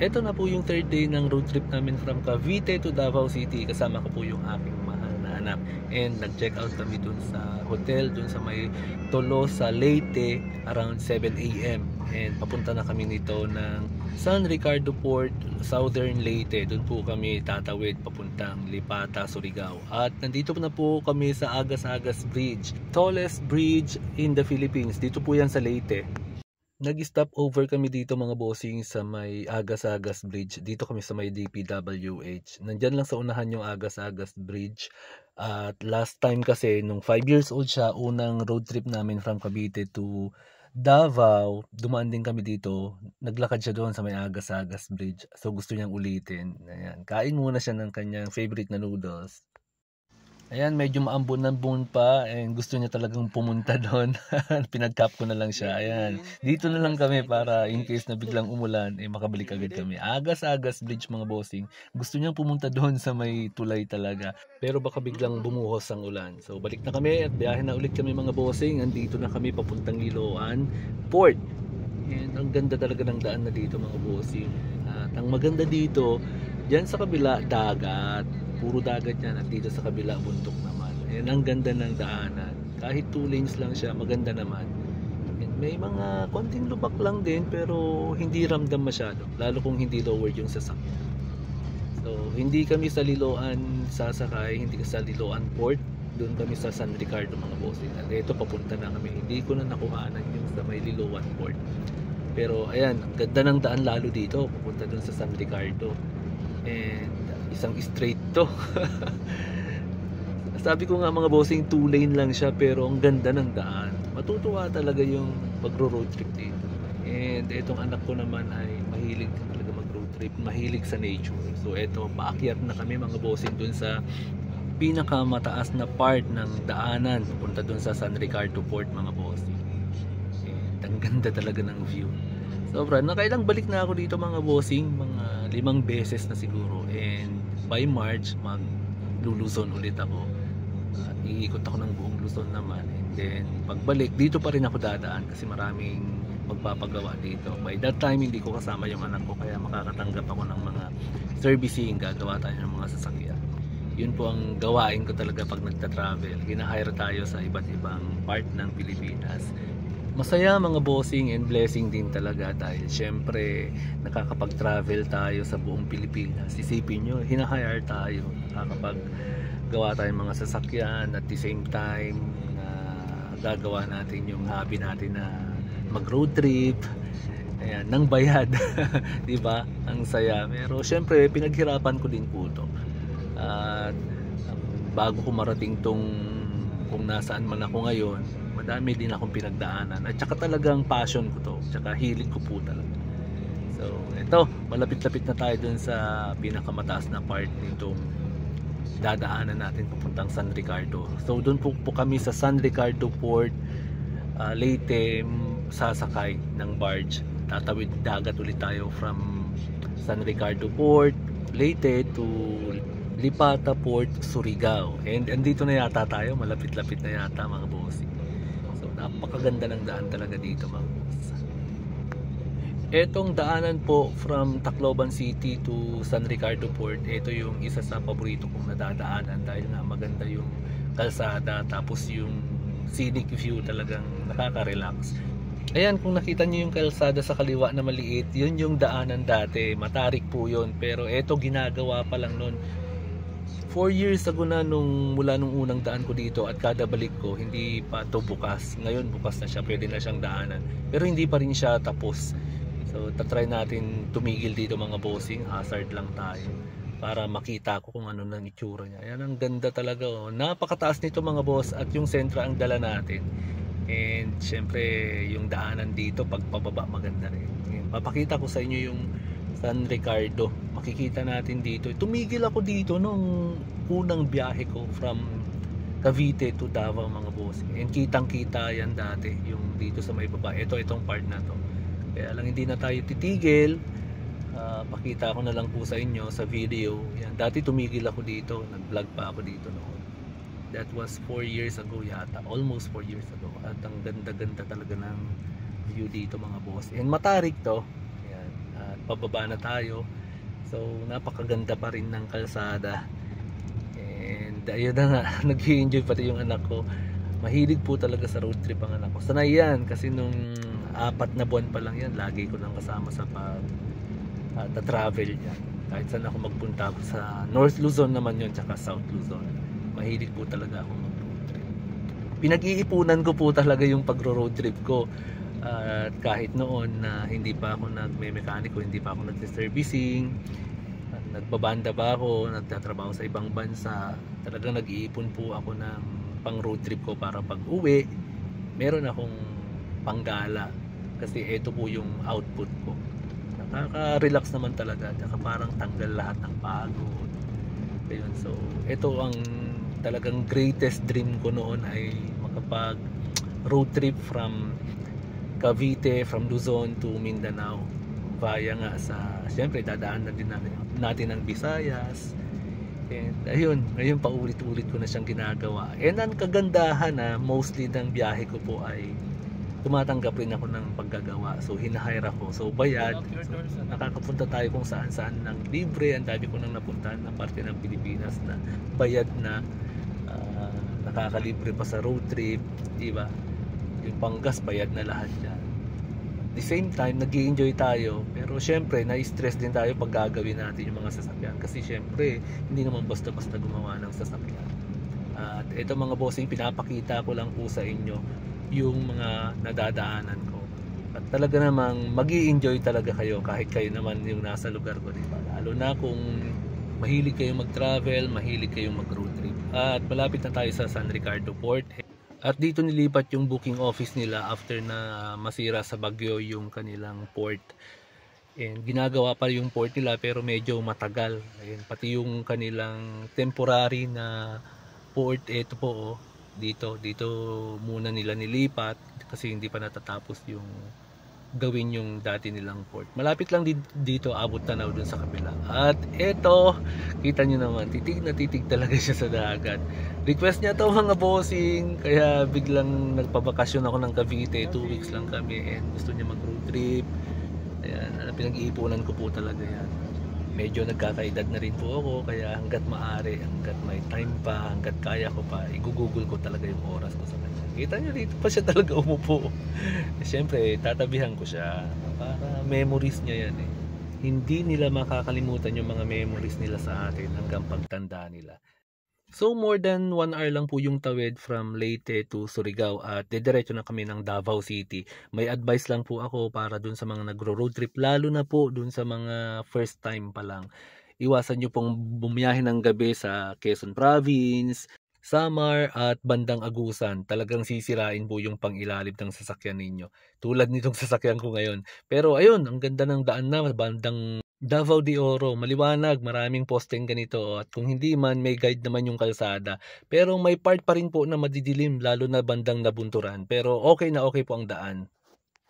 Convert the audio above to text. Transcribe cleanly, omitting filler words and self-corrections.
Ito na po yung third day ng road trip namin from Cavite to Davao City. Kasama ko po yung aking mahal na anak. And nag-check out kami dun sa hotel, dun sa may Tolosa, Leyte around 7 AM. And papunta na kami nito ng San Ricardo Port, Southern Leyte. Dun po kami tatawid papuntang Lipata, Surigao. At nandito na po kami sa Agas-Agas Bridge, tallest bridge in the Philippines. Dito po yan sa Leyte. Nag-stop over kami dito mga bossing sa may Agas-Agas Bridge. Dito kami sa may DPWH. Nandyan lang sa unahan yung Agas-Agas Bridge. At last time kasi, nung 5 years old siya, unang road trip namin from Cavite to Davao, dumaan din kami dito. Naglakad siya doon sa may Agas-Agas Bridge. So gusto niyang ulitin. Ayan. Kain muna siya ng kanyang favorite na noodles. Ayan, medyo maambon-ambon pa and gusto niya talagang pumunta doon. Pinag-cap ko na lang siya. Ayan, dito na lang kami para in case na biglang umulan, makabalik agad kami. Agas-Agas Bridge mga bossing. Gusto niyang pumunta doon sa may tulay talaga. Pero baka biglang bumuhos ang ulan. So balik na kami at biyahe na ulit kami mga bossing. Andito na kami papuntang Liloan Port. And ang ganda talaga ng daan na dito mga bossing. At ang maganda dito, diyan sa kabila, dagat. Puro dagat yan at dito sa kabila bundok naman. And ang ganda ng daanan. Kahit 2 lanes lang siya, maganda naman. And may mga konting lubak lang din pero hindi ramdam masyado. Lalo kung hindi lowered yung sasakyan. So hindi kami sa Liloan sasakay, hindi sa Liloan Port. Doon kami sa San Ricardo mga bossing. At ito papunta na kami. Hindi ko na nakuhanan yung sa may Liloan Port. Pero ayan, ang ganda ng daan lalo dito. Papunta doon sa San Ricardo. And isang straight to. Sabi ko nga mga bossing 2 lane lang siya pero ang ganda ng daan. Matutuwa talaga yung magro-road trip dito. And itong anak ko naman ay mahilig talaga mag-road trip, mahilig sa nature. So eto, paakyat na kami mga bossing dun sa pinakamataas na part ng daanan punta dun sa San Ricardo Port mga bossing. And ang ganda talaga ng view. Sobra, nakailang balik na ako dito mga bossing, mga 5 beses na siguro. And by March, mag-Luzon ulit ako. At iikot ako ng buong Luzon naman. And then, pagbalik, dito pa rin ako dadaan kasi maraming magpapagawa dito. By that time, hindi ko kasama yung anak ko kaya makakatanggap ako ng mga servicing, gagawa tayo ng mga sasakyan. Yun po ang gawain ko talaga pag nagta-travel. Hina-hire tayo sa iba't ibang part ng Pilipinas. Masaya mga bossing and blessing din talaga dahil syempre nakakapag-travel tayo sa buong Pilipinas. Isipin nyo, hina-hire tayo, nakakapag-gawa tayo mga sasakyan at the same time na gagawa natin yung hobby natin na mag-road trip. Ayan, nang bayad. Diba? Ang saya. Pero syempre pinaghirapan ko din po ito. At bago ko marating tong kung nasaan man ako ngayon, madami din akong pinagdaanan at saka talagang passion ko to, saka hilig ko po talaga. So ito, malapit-lapit na tayo dun sa pinakamataas na part nitong dadaanan natin papuntang San Ricardo. So dun po kami sa San Ricardo Port, Leyte, sasakay ng barge. Tatawid dagat ulit tayo from San Ricardo Port, Leyte to Lipata Port, Surigao. And andito na yata tayo, malapit-lapit na yata mga bossing. So napakaganda ng daan talaga dito mga boss. Etong daanan po from Tacloban City to San Ricardo Port, ito yung isa sa paborito kong nadadaanan dahil nga maganda yung kalsada tapos yung scenic view talagang nakaka-relax. Ayan, kung nakita nyo yung kalsada sa kaliwa na maliit, yun yung daanan dati, matarik po yun, pero eto ginagawa pa lang nun. 4 years ago na mula nung unang daan ko dito at kada balik ko hindi pa to bukas. Ngayon bukas na siya, pwede na siyang daanan. Pero hindi pa rin siya tapos. So tatry natin tumigil dito mga bossing, hazard lang tayo para makita ko kung ano nang itsura niya. Ayan, ang ganda talaga oh. Napakataas nito mga boss at yung sentra ang dala natin. And syempre yung daanan dito pag pababa maganda rin. Ayan, papakita ko sa inyo yung San Ricardo, makikita natin dito. Tumigil ako dito nung unang biyahe ko from Cavite to Davao mga boss. And kitang kita yan dati yung dito sa may baba. Itong part na to. Kaya lang hindi na tayo titigil. Pakita ko na lang po sa inyo sa video. Yan, dati tumigil ako dito, nag-vlog pa ako dito noon. That was 4 years ago yata, almost 4 years ago. At ang ganda-ganda talaga ng view dito mga boss. And matarik to. pababa na tayo. So napakaganda pa rin ng kalsada. And ayun na nga, nag-enjoy pati yung anak ko. Mahilig po talaga sa road trip ang anak ko. Sanay yan kasi nung 4 na buwan pa lang yan, lagi ko nang kasama sa travel yan. Kahit saan ako magpunta, ako sa North Luzon naman yun, tsaka South Luzon. Mahilig po talaga ako mag-road trip. Pinag-iipunan ko po talaga yung pagro-road trip ko. At kahit noon na hindi pa ako nagme-mekaniko, hindi pa ako nagse-servicing, nagbabanda pa ako, nagtatrabaho sa ibang bansa, talagang nag-iipon po ako ng pang road trip ko para pag uwi meron akong panggala, kasi ito po yung output ko. Nakaka-relax naman talaga, tsaka parang tanggal lahat ng pagod. Ayun, so ito ang talagang greatest dream ko noon, ay makapag road trip from Cavite, from Luzon to Mindanao, via nga sa, siyempre dadaan na din natin ang Visayas. And ayun, ngayon paulit-ulit ko na siyang ginagawa. And ang kagandahan na mostly ng biyahe ko po ay tumatanggap rin ako ng paggagawa. So hinahire ako, so bayad. So, nakakapunta tayo kung saan-saan ng libre. Ang dami ko nang napuntahan na parte ng Pilipinas na bayad na, nakakalibre pa sa road trip, diba? Yung panggas bayad na lahat yan. At the same time, nag-i-enjoy tayo, pero syempre na-stress din tayo pag gagawin natin yung mga sasakyan, kasi syempre hindi naman basta-basta gumawa ng sasakyan. At ito mga bossing, pinapakita ko lang po sa inyo yung mga nadadaanan ko, at talaga namang mag-i-enjoy talaga kayo kahit kayo naman yung nasa lugar ko, diba? Lalo na kung mahilig kayong mag-travel, mahilig kayong mag-road trip. At malapit na tayo sa San Ricardo Port. At dito nilipat yung booking office nila after na masira sa bagyo yung kanilang port. And ginagawa pa yung port nila pero medyo matagal. Ayun, pati yung kanilang temporary na port, ito po, dito muna nila nilipat kasi hindi pa natatapos yung gawin yung dati nilang port. Malapit lang dito, abot tanaw dun sa kabila. At eto, kita nyo naman, titig na titig talaga siya sa dagat. Request niya to mga bossing, kaya biglang nagpabakasyon ako ng Cavite. 2 weeks lang kami and gusto niya mag road trip. Ayan, pinag-iipunan ko po talaga yan. Medyo nagkakaedad na rin po ako, kaya hanggat maaari, hanggat may time pa, hanggat kaya ko pa, i-google ko talaga yung oras ko sa kanya. Kita nyo, dito pa siya talaga umupo. Siyempre tatabihan ko siya para memories niya yan eh. Hindi nila makakalimutan yung mga memories nila sa atin hanggang pagtanda nila. So more than 1 hour lang po yung tawid from Leyte to Surigao, at dediretso na kami ng Davao City. May advice lang po ako para dun sa mga nagro-road trip, lalo na po dun sa mga first time pa lang. Iwasan nyo pong bumiyahe ng gabi sa Quezon Province, Samar at bandang Agusan. Talagang sisirain po yung pangilalim ng sasakyan ninyo, tulad nitong sasakyan ko ngayon. Pero ayun, ang ganda ng daan na bandang Davao de Oro, maliwanag, maraming posteng ganito, at kung hindi man, may guide naman yung kalsada. Pero may part pa rin po na madidilim, lalo na bandang Nabunturan. Pero okay na okay po ang daan.